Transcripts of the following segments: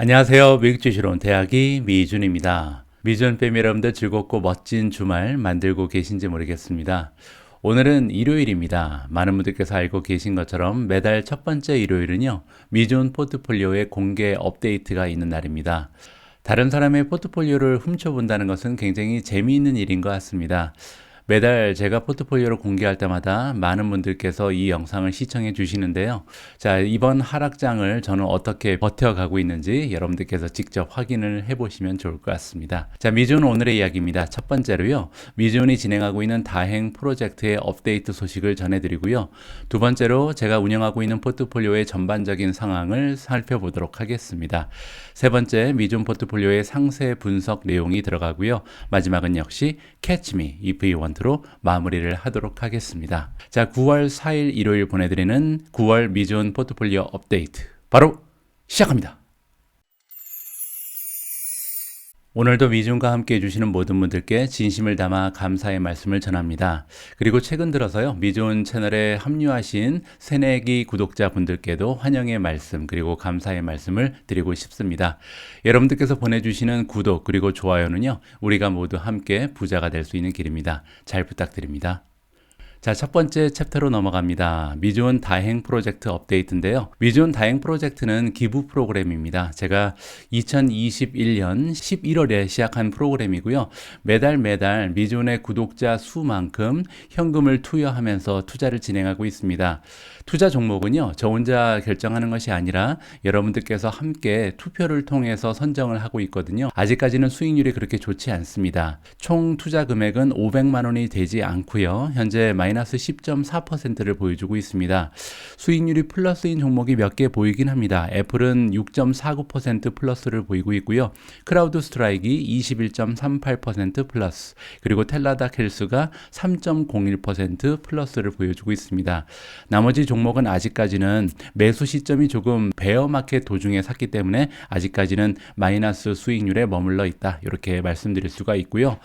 안녕하세요. 미국 주시로 온 대학이 미준입니다. 미준 패밀리 여러분들 즐겁고 멋진 주말 만들고 계신지 모르겠습니다. 오늘은 일요일입니다. 많은 분들께서 알고 계신 것처럼 매달 첫 번째 일요일은요, 미준 포트폴리오의 공개 업데이트가 있는 날입니다. 다른 사람의 포트폴리오를 훔쳐본다는 것은 굉장히 재미있는 일인 것 같습니다. 매달 제가 포트폴리오를 공개할 때마다 많은 분들께서 이 영상을 시청해 주시는데요. 자, 이번 하락장을 저는 어떻게 버텨가고 있는지 여러분들께서 직접 확인을 해보시면 좋을 것 같습니다. 자, 미준 오늘의 이야기입니다. 첫 번째로요, 미준이 진행하고 있는 다행 프로젝트의 업데이트 소식을 전해드리고요. 두 번째로 제가 운영하고 있는 포트폴리오의 전반적인 상황을 살펴보도록 하겠습니다. 세 번째, 미준 포트폴리오의 상세 분석 내용이 들어가고요. 마지막은 역시 Catch Me If You Want 로 마무리를 하도록 하겠습니다. 자, 9월 4일 일요일 보내드리는 9월 미준 포트폴리오 업데이트 바로 시작합니다. 오늘도 미준과 함께 해주시는 모든 분들께 진심을 담아 감사의 말씀을 전합니다. 그리고 최근 들어서요, 미준 채널에 합류하신 새내기 구독자분들께도 환영의 말씀 그리고 감사의 말씀을 드리고 싶습니다. 여러분들께서 보내주시는 구독 그리고 좋아요는요, 우리가 모두 함께 부자가 될 수 있는 길입니다. 잘 부탁드립니다. 자, 첫 번째 챕터로 넘어갑니다. 미준 다행 프로젝트 업데이트인데요. 미준 다행 프로젝트는 기부 프로그램입니다. 제가 2021년 11월에 시작한 프로그램이고요. 매달 미준의 구독자 수만큼 현금을 투여하면서 투자를 진행하고 있습니다. 투자 종목은요, 저 혼자 결정하는 것이 아니라 여러분들께서 함께 투표를 통해서 선정을 하고 있거든요. 아직까지는 수익률이 그렇게 좋지 않습니다. 총 투자 금액은 500만 원이 되지 않고요. 현재 마이너스 10.4%를 보여주고 있습니다. 수익률이 플러스인 종목이 몇 개 보이긴 합니다. 애플은 6.49% 플러스를 보이고 있고요. 크라우드 스트라이크 21.38% 플러스, 그리고 텔라닥 헬스가 3.01% 플러스를 보여주고 있습니다. 나머지 종목은 아직까지는 매수 시점이 조금 베어마켓 도중에 샀기 때문에 아직까지는 마이너스 수익률에 머물러 있다, 이렇게 말씀드릴 수가 있고요.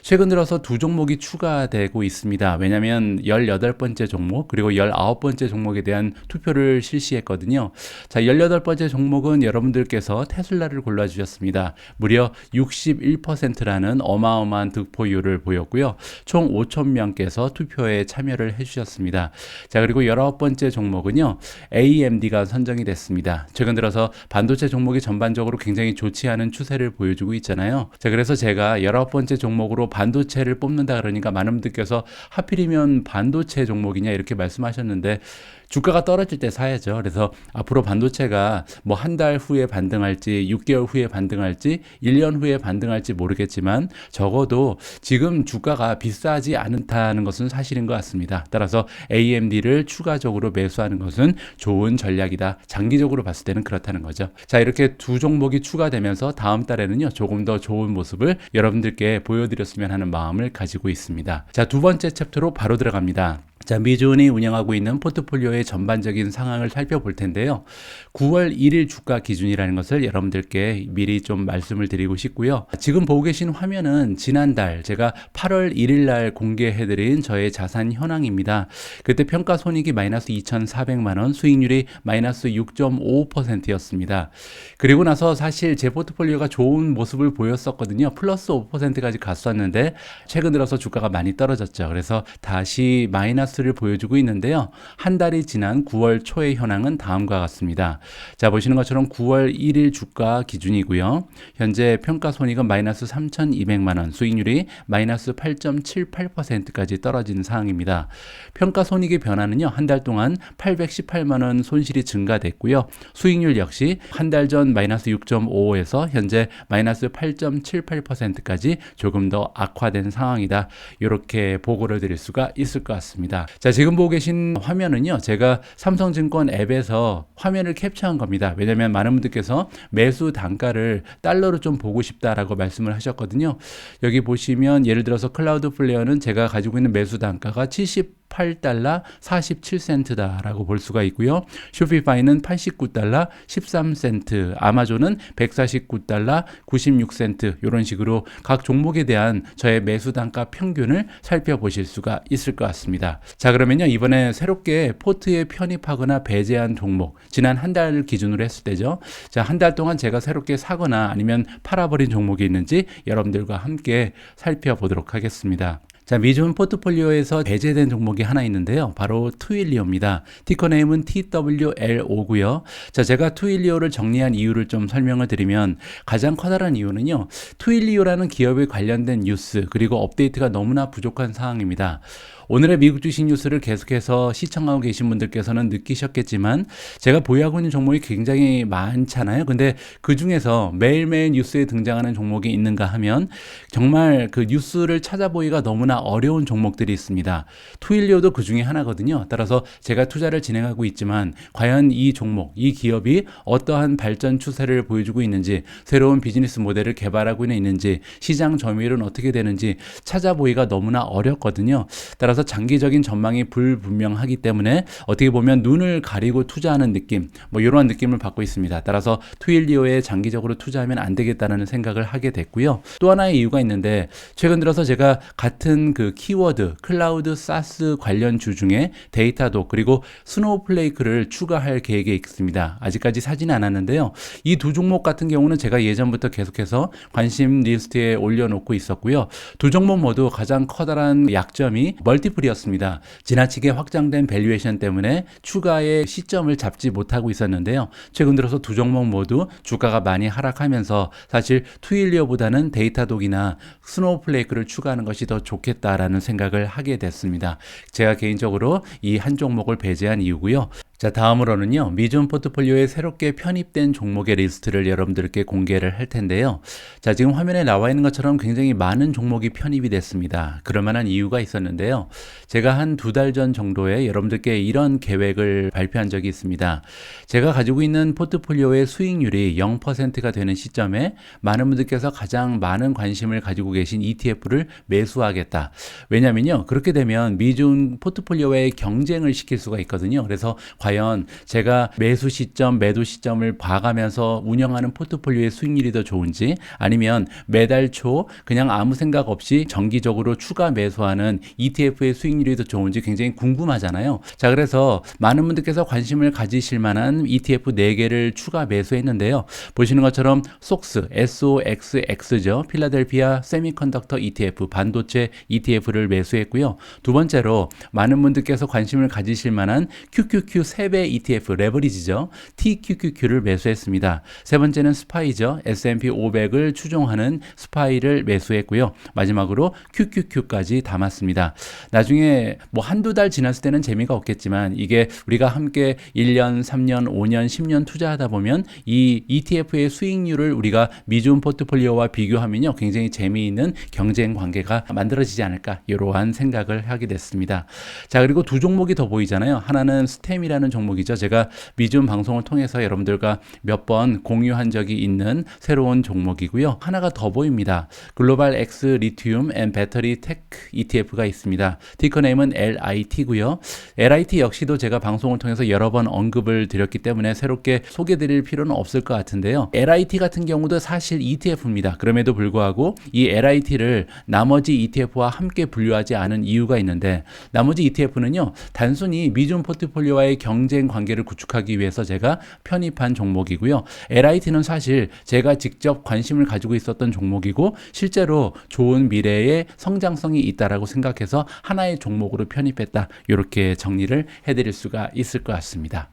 최근 들어서 두 종목이 추가되고 있습니다. 왜냐하면 18번째 종목 그리고 19번째 종목에 대한 투표를 실시했거든요. 자, 18번째 종목은 여러분들께서 테슬라를 골라주셨습니다. 무려 61%라는 어마어마한 득표율을 보였고요. 총 5,000명께서 투표에 참여를 해주셨습니다. 자, 그리고 19번째 종목은요, AMD가 선정이 됐습니다. 최근 들어서 반도체 종목이 전반적으로 굉장히 좋지 않은 추세를 보여주고 있잖아요. 자, 그래서 제가 19번째 종목으로 반도체를 뽑는다 그러니까 많은 분들께서 하필이면 반도체 종목이냐 이렇게 말씀하셨는데, 주가가 떨어질 때 사야죠. 그래서 앞으로 반도체가 뭐 한 달 후에 반등할지 6개월 후에 반등할지 1년 후에 반등할지 모르겠지만 적어도 지금 주가가 비싸지 않다는 것은 사실인 것 같습니다. 따라서 AMD를 추가적으로 매수하는 것은 좋은 전략이다. 장기적으로 봤을 때는 그렇다는 거죠. 자, 이렇게 두 종목이 추가되면서 다음 달에는요, 조금 더 좋은 모습을 여러분들께 보여드렸으면 하는 마음을 가지고 있습니다. 자, 두 번째 챕터로 바로 들어갑니다. 자, 미준이 운영하고 있는 포트폴리오의 전반적인 상황을 살펴볼 텐데요. 9월 1일 주가 기준이라는 것을 여러분들께 미리 좀 말씀을 드리고 싶고요. 지금 보고 계신 화면은 지난달 제가 8월 1일 날 공개해드린 저의 자산 현황입니다. 그때 평가 손익이 마이너스 2,400만 원, 수익률이 마이너스 6.55%였습니다. 그리고 나서 사실 제 포트폴리오가 좋은 모습을 보였었거든요. 플러스 5%까지 갔었는데 최근 들어서 주가가 많이 떨어졌죠. 그래서 다시 마이너스를 보여주고 있는데요. 한 달이 지난 9월 초의 현황은 다음과 같습니다. 자, 보시는 것처럼 9월 1일 주가 기준이고요. 현재 평가 손익은 마이너스 3,200만 원, 수익률이 마이너스 8.78%까지 떨어진 상황입니다. 평가 손익의 변화는요, 한 달 동안 818만 원 손실이 증가됐고요. 수익률 역시 한 달 전 마이너스 6.55에서 현재 마이너스 8.78%까지 조금 더 악화된 상황이다. 이렇게 보고를 드릴 수가 있을 것 같습니다. 자, 지금 보고 계신 화면은요, 제가 삼성증권 앱에서 화면을 캡처한 겁니다. 왜냐하면 많은 분들께서 매수 단가를 달러로 좀 보고 싶다라고 말씀을 하셨거든요. 여기 보시면 예를 들어서 클라우드 플레이어는 제가 가지고 있는 매수 단가가 70 $88 47센트다라고 볼 수가 있고요. 쇼피파이는 $89 13센트, 아마존은 $149 96센트, 이런 식으로 각 종목에 대한 저의 매수 단가 평균을 살펴보실 수가 있을 것 같습니다. 자, 그러면요, 이번에 새롭게 포트에 편입하거나 배제한 종목, 지난 한 달 기준으로 했을 때죠. 자, 한 달 동안 제가 새롭게 사거나 아니면 팔아버린 종목이 있는지 여러분들과 함께 살펴보도록 하겠습니다. 자, 미주은 포트폴리오에서 배제된 종목이 하나 있는데요. 바로 트윌리오입니다. 티커 네임은 TWL5고요. 자, 제가 트윌리오를 정리한 이유를 좀 설명을 드리면, 가장 커다란 이유는요, 트윌리오라는 기업에 관련된 뉴스 그리고 업데이트가 너무나 부족한 상황입니다. 오늘의 미국 주식 뉴스를 계속해서 시청하고 계신 분들께서는 느끼셨겠지만, 제가 보유하고 있는 종목이 굉장히 많잖아요. 근데 그 중에서 매일매일 뉴스에 등장하는 종목이 있는가 하면 정말 그 뉴스를 찾아보기가 너무나 어려운 종목들이 있습니다. 트윌리오도 그 중에 하나거든요. 따라서 제가 투자를 진행하고 있지만 과연 이 종목, 이 기업이 어떠한 발전 추세를 보여주고 있는지, 새로운 비즈니스 모델을 개발하고 있는지, 시장 점유율은 어떻게 되는지 찾아보기가 너무나 어렵거든요. 따라서 장기적인 전망이 불분명하기 때문에 어떻게 보면 눈을 가리고 투자하는 느낌, 이런 느낌을 받고 있습니다. 따라서 트윌리오에 장기적으로 투자하면 안 되겠다는 생각을 하게 됐고요. 또 하나의 이유가 있는데, 최근 들어서 제가 같은 그 키워드, 클라우드 사스 관련 주 중에 데이터독 그리고 스노우플레이크를 추가할 계획에 있습니다. 아직까지 사지는 않았는데요. 이 두 종목 같은 경우는 제가 예전부터 계속해서 관심 리스트에 올려놓고 있었고요. 두 종목 모두 가장 커다란 약점이 멀티플이었습니다. 지나치게 확장된 밸류에이션 때문에 추가의 시점을 잡지 못하고 있었는데요. 최근 들어서 두 종목 모두 주가가 많이 하락하면서 사실 트윌리오보다는 데이터독이나 스노우플레이크를 추가하는 것이 더 좋겠다라는 생각을 하게 됐습니다. 제가 개인적으로 이 한 종목을 배제한 이유고요. 자, 다음으로는요, 미주은 포트폴리오에 새롭게 편입된 종목의 리스트를 여러분들께 공개를 할 텐데요. 자, 지금 화면에 나와 있는 것처럼 굉장히 많은 종목이 편입이 됐습니다. 그럴 만한 이유가 있었는데요. 제가 한 2달 전 정도에 여러분들께 이런 계획을 발표한 적이 있습니다. 제가 가지고 있는 포트폴리오의 수익률이 0%가 되는 시점에 많은 분들께서 가장 많은 관심을 가지고 계신 ETF를 매수하겠다. 왜냐면요, 그렇게 되면 미주은 포트폴리오의 경쟁을 시킬 수가 있거든요. 그래서 과연 제가 매수 시점, 매도 시점을 봐가면서 운영하는 포트폴리오의 수익률이 더 좋은지, 아니면 매달 초 그냥 아무 생각 없이 정기적으로 추가 매수하는 ETF의 수익률이 더 좋은지 굉장히 궁금하잖아요. 자, 그래서 많은 분들께서 관심을 가지실 만한 ETF 4개를 추가 매수했는데요. 보시는 것처럼 속스, SOXX죠. 필라델피아 세미컨덕터 ETF, 반도체 ETF를 매수했고요. 두 번째로 많은 분들께서 관심을 가지실 만한 QQQ 3배 ETF, 레버리지죠. TQQQ를 매수했습니다. 세 번째는 스파이죠. S&P 500을 추종하는 스파이를 매수했고요. 마지막으로 QQQ까지 담았습니다. 나중에 한두 달 지났을 때는 재미가 없겠지만, 이게 우리가 함께 1년, 3년, 5년, 10년 투자하다 보면 이 ETF의 수익률을 우리가 미주은 포트폴리오와 비교하면요, 굉장히 재미있는 경쟁 관계가 만들어지지 않을까, 이러한 생각을 하게 됐습니다. 자, 그리고 두 종목이 더 보이잖아요. 하나는 스템이라는 종목이죠. 제가 미주은 방송을 통해서 여러분들과 몇 번 공유한 적이 있는 새로운 종목이고요. 하나가 더 보입니다. 글로벌 X 리튬 앤 배터리 테크 ETF가 있습니다. 티커 네임은 LIT고요. LIT 역시도 제가 방송을 통해서 여러 번 언급을 드렸기 때문에 새롭게 소개드릴 필요는 없을 것 같은데요. LIT 같은 경우도 사실 ETF입니다. 그럼에도 불구하고 이 LIT를 나머지 ETF와 함께 분류하지 않은 이유가 있는데, 나머지 ETF는요, 단순히 미주은 포트폴리오와의 경쟁 관계를 구축하기 위해서 제가 편입한 종목이고요. LIT는 사실 제가 직접 관심을 가지고 있었던 종목이고, 실제로 좋은 미래의 성장성이 있다라고 생각해서 하나의 종목으로 편입했다. 이렇게 정리를 해드릴 수가 있을 것 같습니다.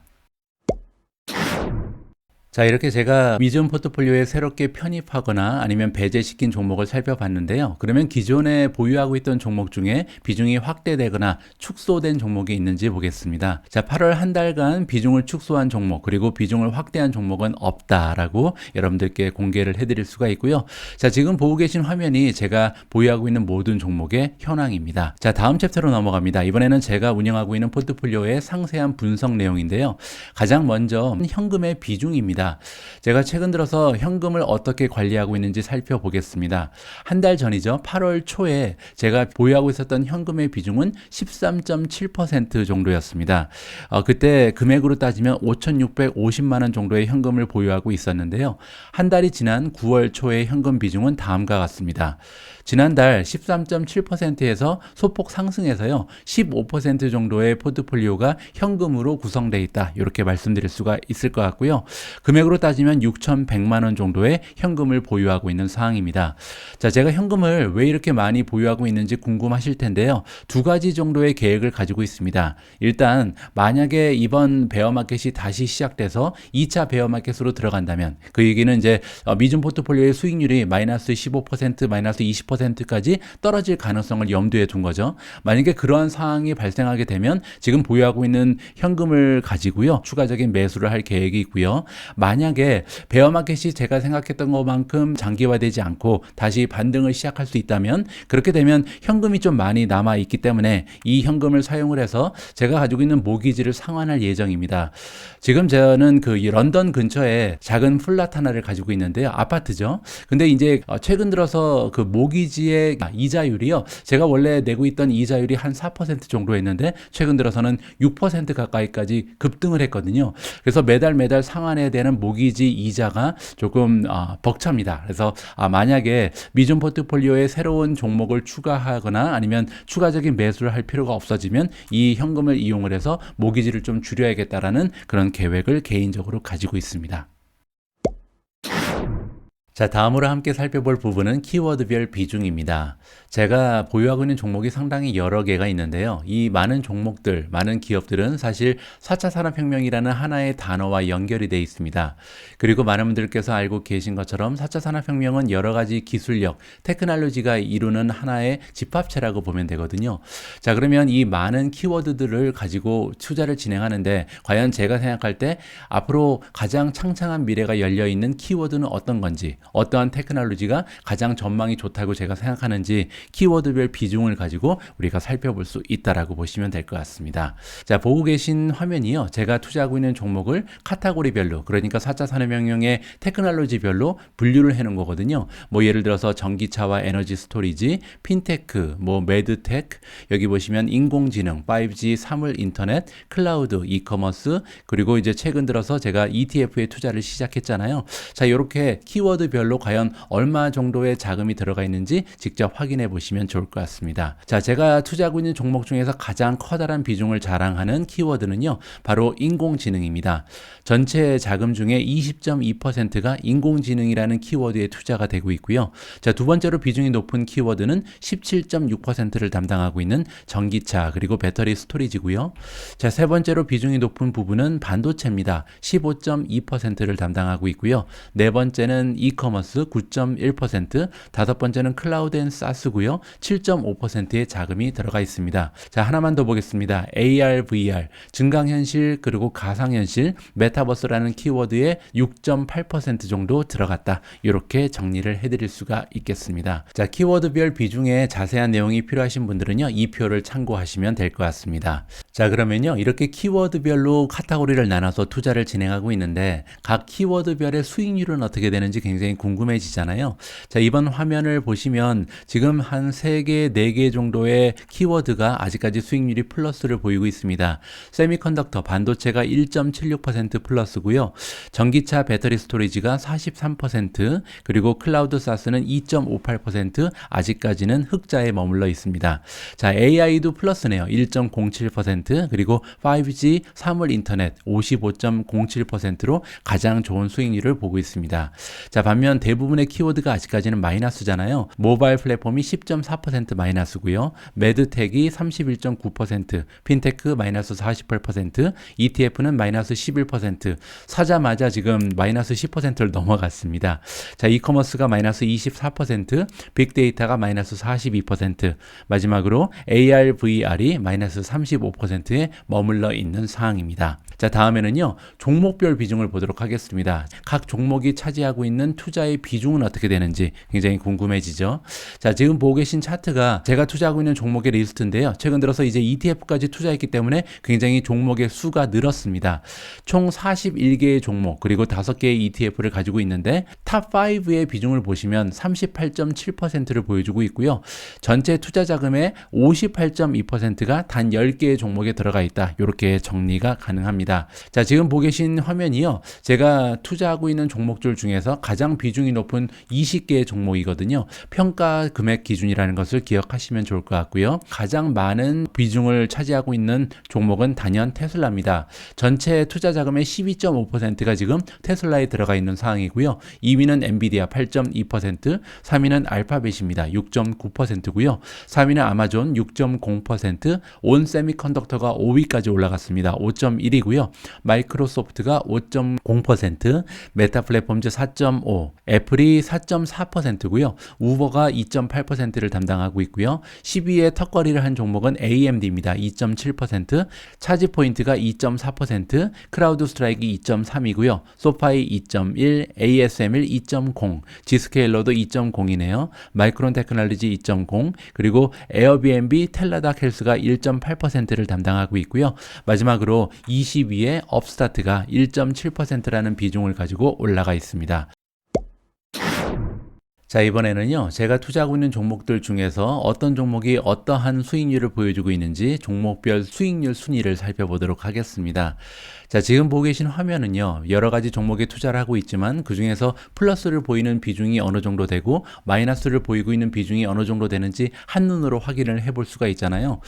자, 이렇게 제가 미주은 포트폴리오에 새롭게 편입하거나 아니면 배제시킨 종목을 살펴봤는데요. 그러면 기존에 보유하고 있던 종목 중에 비중이 확대되거나 축소된 종목이 있는지 보겠습니다. 자, 8월 한 달간 비중을 축소한 종목, 그리고 비중을 확대한 종목은 없다라고 여러분들께 공개를 해드릴 수가 있고요. 자, 지금 보고 계신 화면이 제가 보유하고 있는 모든 종목의 현황입니다. 자, 다음 챕터로 넘어갑니다. 이번에는 제가 운영하고 있는 포트폴리오의 상세한 분석 내용인데요. 가장 먼저 현금의 비중입니다. 있습니다. 제가 최근 들어서 현금을 어떻게 관리하고 있는지 살펴보겠습니다. 한 달 전이죠. 8월 초에 제가 보유하고 있었던 현금의 비중은 13.7% 정도였습니다. 그때 금액으로 따지면 5,650만 원 정도의 현금을 보유하고 있었는데요. 한 달이 지난 9월 초에 현금 비중은 다음과 같습니다. 지난달 13.7%에서 소폭 상승해서요, 15% 정도의 포트폴리오가 현금으로 구성되어 있다, 이렇게 말씀드릴 수가 있을 것 같고요. 금액으로 따지면 6,100만 원 정도의 현금을 보유하고 있는 상황입니다. 자, 제가 현금을 왜 이렇게 많이 보유하고 있는지 궁금하실 텐데요. 두 가지 정도의 계획을 가지고 있습니다. 일단 만약에 이번 베어마켓이 다시 시작돼서 2차 베어마켓으로 들어간다면, 그 얘기는 이제 미중 포트폴리오의 수익률이 마이너스 15%, 마이너스 20%까지 떨어질 가능성을 염두에 둔 거죠. 만약에 그러한 상황이 발생하게 되면 지금 보유하고 있는 현금을 가지고요, 추가적인 매수를 할 계획이 있고요. 만약에 베어마켓이 제가 생각했던 것만큼 장기화되지 않고 다시 반등을 시작할 수 있다면, 그렇게 되면 현금이 좀 많이 남아 있기 때문에 이 현금을 사용을 해서 제가 가지고 있는 모기지를 상환할 예정입니다. 지금 저는 그 런던 근처에 작은 플랫 하나를 가지고 있는데요. 아파트죠. 근데 이제 최근 들어서 그 모기지의 이자율이요, 제가 원래 내고 있던 이자율이 한 4% 정도였는데 최근 들어서는 6% 가까이까지 급등을 했거든요. 그래서 매달 상환해야 되는 모기지 이자가 조금 벅찹니다. 그래서 만약에 미중 포트폴리오에 새로운 종목을 추가하거나 아니면 추가적인 매수를 할 필요가 없어지면 이 현금을 이용을 해서 모기지를 좀 줄여야겠다라는 그런 계획을 개인적으로 가지고 있습니다. 자, 다음으로 함께 살펴볼 부분은 키워드별 비중입니다. 제가 보유하고 있는 종목이 상당히 여러 개가 있는데요. 이 많은 종목들, 많은 기업들은 사실 4차 산업혁명이라는 하나의 단어와 연결이 되어 있습니다. 그리고 많은 분들께서 알고 계신 것처럼 4차 산업혁명은 여러 가지 기술력, 테크놀로지가 이루는 하나의 집합체라고 보면 되거든요. 자, 그러면 이 많은 키워드들을 가지고 투자를 진행하는데 과연 제가 생각할 때 앞으로 가장 창창한 미래가 열려있는 키워드는 어떤 건지, 어떠한 테크놀로지가 가장 전망이 좋다고 제가 생각하는지 키워드별 비중을 가지고 우리가 살펴볼 수 있다라고 보시면 될 것 같습니다. 자, 보고 계신 화면이요, 제가 투자하고 있는 종목을 카테고리별로, 그러니까 4차 산업혁명의 테크놀로지별로 분류를 해놓은 거거든요. 뭐 예를 들어서 전기차와 에너지 스토리지, 핀테크, 뭐 매드테크, 여기 보시면 인공지능, 5G, 사물 인터넷, 클라우드, 이커머스, 그리고 이제 최근 들어서 제가 ETF에 투자를 시작했잖아요. 자, 이렇게 키워드별로 과연 얼마 정도의 자금이 들어가 있는지 직접 확인해 보시면 좋을 것 같습니다. 자, 제가 투자하고 있는 종목 중에서 가장 커다란 비중을 자랑하는 키워드는요, 바로 인공지능입니다. 전체 자금 중에 20.2%가 인공지능이라는 키워드에 투자가 되고 있고요. 자, 두 번째로 비중이 높은 키워드는 17.6%를 담당하고 있는 전기차 그리고 배터리 스토리지고요. 자, 세 번째로 비중이 높은 부분은 반도체입니다. 15.2%를 담당하고 있고요. 네 번째는 이커머스 9.1%, 다섯 번째는 클라우드 앤 사스고요. 7.5%의 자금이 들어가 있습니다. 자, 하나만 더 보겠습니다. AR, VR, 증강현실 그리고 가상현실, 메타버스라는 키워드에 6.8% 정도 들어갔다. 이렇게 정리를 해드릴 수가 있겠습니다. 자, 키워드별 비중에 자세한 내용이 필요하신 분들은요, 이 표를 참고하시면 될 것 같습니다. 자, 그러면요, 이렇게 키워드별로 카테고리를 나눠서 투자를 진행하고 있는데 각 키워드별의 수익률은 어떻게 되는지 굉장히 궁금해지잖아요. 자, 이번 화면을 보시면 지금 한 3개, 4개 정도의 키워드가 아직까지 수익률이 플러스를 보이고 있습니다. 세미컨덕터, 반도체가 1.76% 플러스고요. 전기차, 배터리 스토리지가 43%, 그리고 클라우드 사스는 2.58%, 아직까지는 흑자에 머물러 있습니다. 자, AI도 플러스네요. 1.07%, 그리고 5G, 사물 인터넷 55.07%로 가장 좋은 수익률을 보고 있습니다. 자, 반면 대부분의 키워드가 아직까지는 마이너스잖아요. 모바일 플랫폼이 10.4% 마이너스고요. 매드텍이 31.9%, 핀테크 마이너스 48%, ETF는 마이너스 11%, 사자마자 지금 마이너스 10%를 넘어갔습니다. 자, 이커머스가 마이너스 24%, 빅데이터가 마이너스 42%, 마지막으로 AR, VR이 마이너스 35% 1.5%에 머물러 있는 상황입니다. 자, 다음에는요, 종목별 비중을 보도록 하겠습니다. 각 종목이 차지하고 있는 투자의 비중은 어떻게 되는지 굉장히 궁금해지죠. 자, 지금 보고 계신 차트가 제가 투자하고 있는 종목의 리스트인데요. 최근 들어서 이제 ETF까지 투자했기 때문에 굉장히 종목의 수가 늘었습니다. 총 41개의 종목 그리고 5개의 ETF를 가지고 있는데 탑5의 비중을 보시면 38.7%를 보여주고 있고요. 전체 투자 자금의 58.2%가 단 10개의 종목에 들어가 있다. 이렇게 정리가 가능합니다. 자, 지금 보고 계신 화면이요. 제가 투자하고 있는 종목들 중에서 가장 비중이 높은 20개의 종목이거든요. 평가 금액 기준이라는 것을 기억하시면 좋을 것 같고요. 가장 많은 비중을 차지하고 있는 종목은 단연 테슬라입니다. 전체 투자 자금의 12.5%가 지금 테슬라에 들어가 있는 상황이고요. 2위는 엔비디아 8.2%, 3위는 알파벳입니다. 6.9%고요. 4위는 아마존 6.0%, 온 세미컨덕터가 5위까지 올라갔습니다. 5.1이고요. 마이크로소프트가 5.0%, 메타 플랫폼즈 4.5%, 애플이 4.4%고요. 우버가 2.8%를 담당하고 있고요. 10위에 턱걸이를 한 종목은 AMD입니다. 2.7%, 차지포인트가 2.4%, 크라우드 스트라이크 2.3이고요. 소파이 2.1, ASML 2.0, 지스케일러도 2.0이네요. 마이크론 테크놀로지 2.0, 그리고 에어비앤비, 텔라닥 헬스가 1.8%를 담당하고 있고요. 마지막으로 20위에 업스타트가 1.7%라는 비중을 가지고 올라가 있습니다. 자, 이번에는요, 제가 투자하고 있는 종목들 중에서 어떤 종목이 어떠한 수익률을 보여주고 있는지 종목별 수익률 순위를 살펴보도록 하겠습니다. 자, 지금 보고 계신 화면은요, 여러 가지 종목에 투자를 하고 있지만 그 중에서 플러스를 보이는 비중이 어느 정도 되고 마이너스를 보이고 있는 비중이 어느 정도 되는지 한눈으로 확인을 해볼 수가 있잖아요.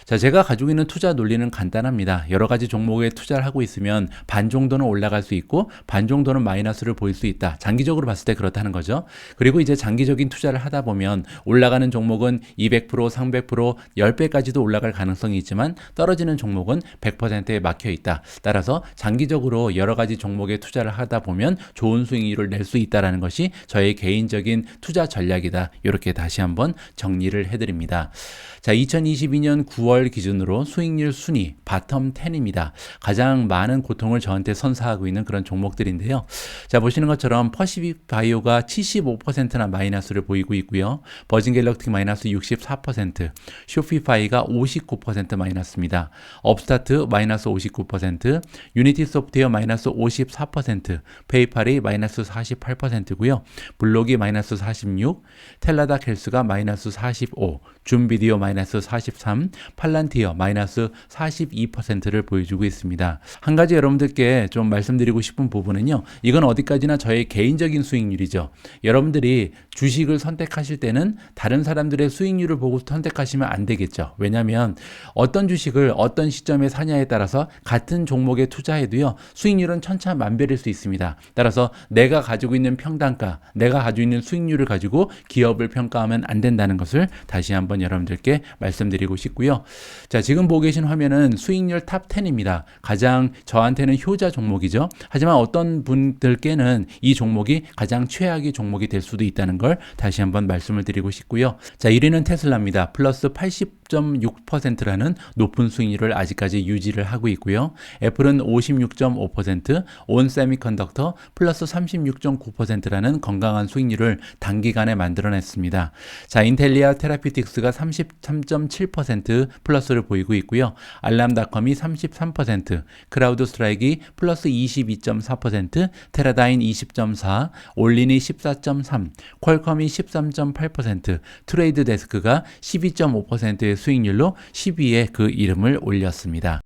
자, 제가 가지고 있는 투자 논리는 간단합니다. 여러 가지 종목에 투자를 하고 있으면 반 정도는 올라갈 수 있고 반 정도는 마이너스를 보일 수 있다. 장기적으로 봤을 때 그렇다는 거죠. 그리고 이제 장기적인 투자를 하다 보면 올라가는 종목은 200%, 300%, 10배까지도 올라갈 가능성이 있지만 떨어지는 종목은 100%에 막혀 있다. 따라서 장기적으로 여러 가지 종목에 투자를 하다 보면 좋은 수익률을 낼 수 있다는 것이 저의 개인적인 투자 전략이다. 이렇게 다시 한번 정리를 해드립니다. 자, 2022년 9월 기준으로 수익률 순위 바텀 10입니다. 가장 많은 고통을 저한테 선사하고 있는 그런 종목들인데요. 자, 보시는 것처럼 퍼시픽 바이오가 75%나 마이너스를 보이고 있고요. 버진 갤럭틱 마이너스 64%, 쇼피파이가 59% 마이너스입니다. 업스타트 마이너스 59%, 유니티 소프트웨어 마이너스 54%, 페이팔이 마이너스 48%고요. 블록이 마이너스 46, 텔라닥 헬스가 마이너스 45, 줌비디오 마이너스 43, 팔란티어 마이너스 42%를 보여주고 있습니다. 한 가지 여러분들께 좀 말씀드리고 싶은 부분은요. 이건 어디까지나 저의 개인적인 수익률이죠. 여러분들이 주식을 선택하실 때는 다른 사람들의 수익률을 보고 선택하시면 안 되겠죠. 왜냐하면 어떤 주식을 어떤 시점에 사냐에 따라서 같은 종목에 투자해도요. 수익률은 천차만별일 수 있습니다. 따라서 내가 가지고 있는 평단가, 내가 가지고 있는 수익률을 가지고 기업을 평가하면 안 된다는 것을 다시 한번 여러분들께 말씀드리고 싶고요. 자, 지금 보고 계신 화면은 수익률 탑 10입니다. 가장 저한테는 효자 종목이죠. 하지만 어떤 분들께는 이 종목이 가장 최악의 종목이 될 수도 있다는 걸 다시 한번 말씀을 드리고 싶고요. 자, 1위는 테슬라입니다. 플러스 80.6%라는 높은 수익률을 아직까지 유지를 하고 있고요. 애플은 56.5%, 온 세미컨덕터 플러스 36.9%라는 건강한 수익률을 단기간에 만들어냈습니다. 자, 인텔리아 테라피틱스가 33.7% 플러스를 보이고 있고요. 알람닷컴이 33%, 크라우드 스트라이크 플러스 22.4%, 테라다인 20.4%, 올린이 14.3%, 퀄컴이 13.8%, 트레이드 데스크가 12.5%의 수익률로 10위에 그 이름을 올렸습니다.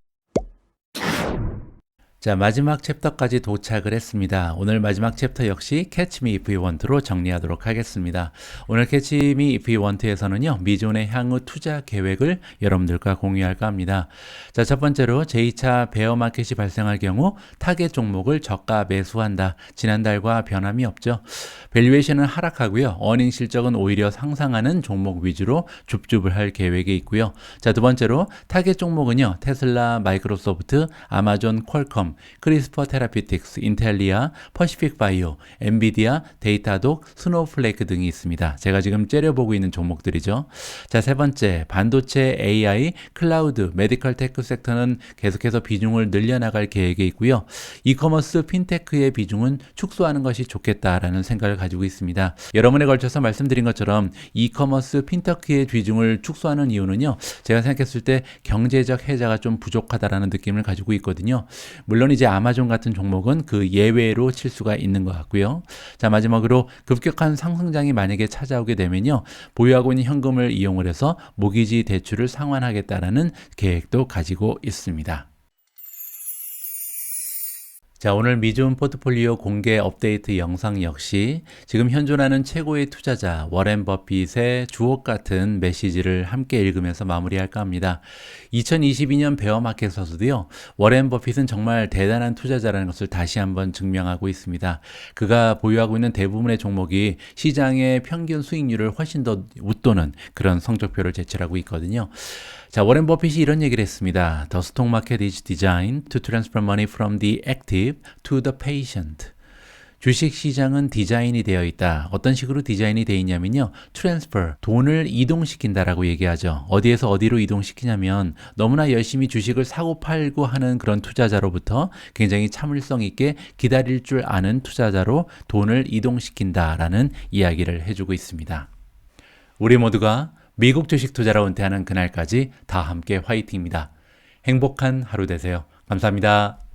자, 마지막 챕터까지 도착을 했습니다. 오늘 마지막 챕터 역시 Catch Me If You Want로 정리하도록 하겠습니다. 오늘 Catch Me If You Want에서는요, 미존의 향후 투자 계획을 여러분들과 공유할까 합니다. 자, 첫 번째로 제2차 베어마켓이 발생할 경우 타겟 종목을 저가 매수한다. 지난달과 변함이 없죠. 밸류에이션은 하락하고요. 어닝 실적은 오히려 상승하는 종목 위주로 줍줍을 할 계획이 있고요. 자, 두 번째로 타겟 종목은요, 테슬라, 마이크로소프트, 아마존, 퀄컴, 크리스퍼 테라피틱스, 인텔리아, 퍼시픽 바이오, 엔비디아, 데이터독, 스노우플레이크 등이 있습니다. 제가 지금 째려보고 있는 종목들이죠. 자, 세 번째, 반도체, AI, 클라우드, 메디컬 테크 섹터는 계속해서 비중을 늘려나갈 계획에 있고요. 이커머스, 핀테크의 비중은 축소하는 것이 좋겠다라는 생각을 가지고 있습니다. 여러 번에 걸쳐서 말씀드린 것처럼 이커머스, 핀테크의 비중을 축소하는 이유는요. 제가 생각했을 때 경제적 해자가 좀 부족하다라는 느낌을 가지고 있거든요. 물론 이제 아마존 같은 종목은 그 예외로 칠 수가 있는 것 같고요. 자, 마지막으로 급격한 상승장이 만약에 찾아오게 되면요. 보유하고 있는 현금을 이용을 해서 모기지 대출을 상환하겠다라는 계획도 가지고 있습니다. 자, 오늘 미주은 포트폴리오 공개 업데이트 영상 역시 지금 현존하는 최고의 투자자 워렌 버핏의 주옥 같은 메시지를 함께 읽으면서 마무리할까 합니다. 2022년 베어마켓에서도요, 워렌 버핏은 정말 대단한 투자자라는 것을 다시 한번 증명하고 있습니다. 그가 보유하고 있는 대부분의 종목이 시장의 평균 수익률을 훨씬 더 웃도는 그런 성적표를 제출하고 있거든요. 자, 워렌 버핏이 이런 얘기를 했습니다. The stock market is designed to transfer money from the active to the patient. 주식 시장은 디자인이 되어 있다. 어떤 식으로 디자인이 되어 있냐면요. transfer, 돈을 이동시킨다라고 얘기하죠. 어디에서 어디로 이동시키냐면 너무나 열심히 주식을 사고 팔고 하는 그런 투자자로부터 굉장히 참을성 있게 기다릴 줄 아는 투자자로 돈을 이동시킨다라는 이야기를 해주고 있습니다. 우리 모두가 미국 주식 투자로 은퇴하는 그날까지 다 함께 화이팅입니다. 행복한 하루 되세요. 감사합니다.